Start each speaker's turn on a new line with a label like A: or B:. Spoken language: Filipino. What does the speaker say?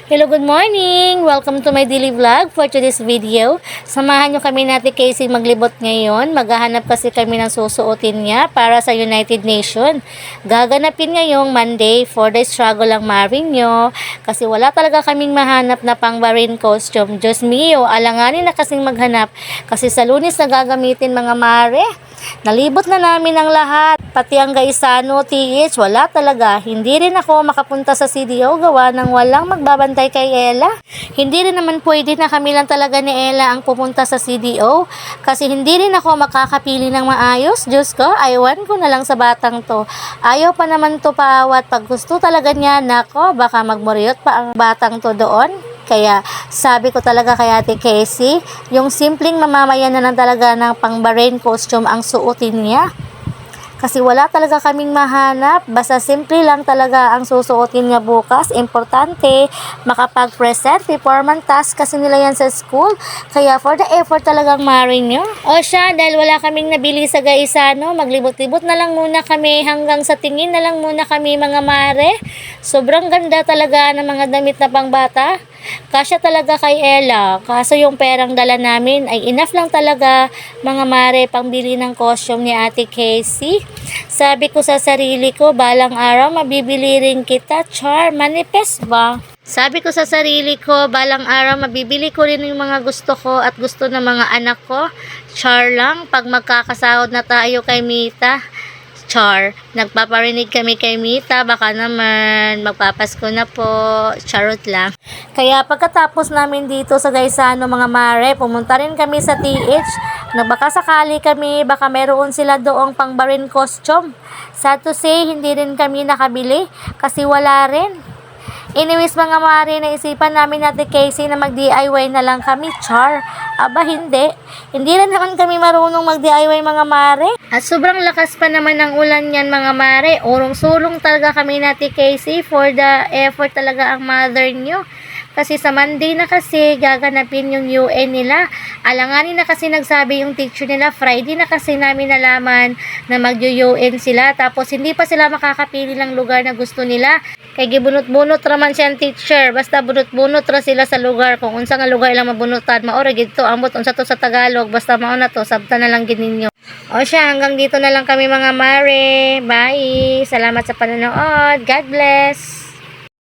A: Hello, good morning! Welcome to my daily vlog for today's video. Samahan nyo kami natin Casey maglibot ngayon. Maghahanap kasi kami ng susuotin niya para sa United Nations. Gaganapin ngayong Monday for the struggle ang maring nyo. Kasi wala talaga kaming mahanap na pang marine costume. Diyos mio, alanganin na kasing maghanap. Kasi sa Lunes na gagamitin mga mare. Nalibot na namin ang lahat. Pati ang Gaisano, TH, wala talaga. Hindi rin ako makapunta sa CDO gawa ng walang magbabantay kay Ella. Hindi rin naman pwede na kami lang talaga ni Ella ang pupunta sa CDO. Kasi hindi rin ako makakapili ng maayos. Diyos ko, aywan ko na lang sa batang to. Ayaw pa naman to paawat. Pag gusto talaga niya, nako, baka magmuriot pa ang batang to doon. Kaya sabi ko talaga kay Ate Casey, yung simpleng mamamayan na lang talaga ng pang-Bahrain costume ang suotin niya. Kasi wala talaga kaming mahanap. Basta simple lang talaga ang susuotin niya bukas. Importante, makapag-present, performance task kasi nila yan sa school. Kaya for the effort talagang maring nyo. O siya, dahil wala kaming nabili sa Gaisano, maglibot-libot na lang muna kami. Hanggang sa tingin na lang muna kami mga mare. Sobrang ganda talaga ng mga damit na pangbata. Kasya talaga kay Ella. Kaso yung perang dala namin ay enough lang talaga mga mare pangbili ng costume ni Ate Casey. Sabi ko sa sarili ko, balang araw mabibili rin kita, Char, manifest ba? Sabi ko sa sarili ko, balang araw mabibili ko rin yung mga gusto ko at gusto ng mga anak ko. Char lang, pag magkakasahod na tayo kay Mita. Char, nagpaparinig kami kay Mita, baka naman magpapasko na po, charot lang. Kaya pagkatapos namin dito sa Gaisano mga mare, pumunta rin kami sa TH. Baka sakali kami, baka meron sila doong pang Bahrain costume. Sad to say, hindi rin kami nakabili kasi wala rin. Anyways mga mare, naisipan namin natin Casey na mag-DIY na lang kami, Char. Aba hindi. Hindi rin naman kami marunong mag-DIY mga mare. At sobrang lakas pa naman ng ulan yan mga mare. Urong-sulong talaga kami natin Casey for the effort talaga ang mother nyo. Kasi sa Monday na kasi gaganapin yung UN nila. Alanganin na kasi nagsabi yung teacher nila. Friday na kasi namin nalaman na mag-UN sila. Tapos hindi pa sila makakapili ng lugar na gusto nila. Kaya gibunot-bunot raman siyang teacher. Basta bunot-bunot ra sila sa lugar. Kung unsa nga lugar lang mabunutan. Maora gito ambot unsa to sa Tagalog. Basta mauna to. Sabta na lang gininyo. O siya, hanggang dito na lang kami mga mare. Bye. Salamat sa panonood. God bless.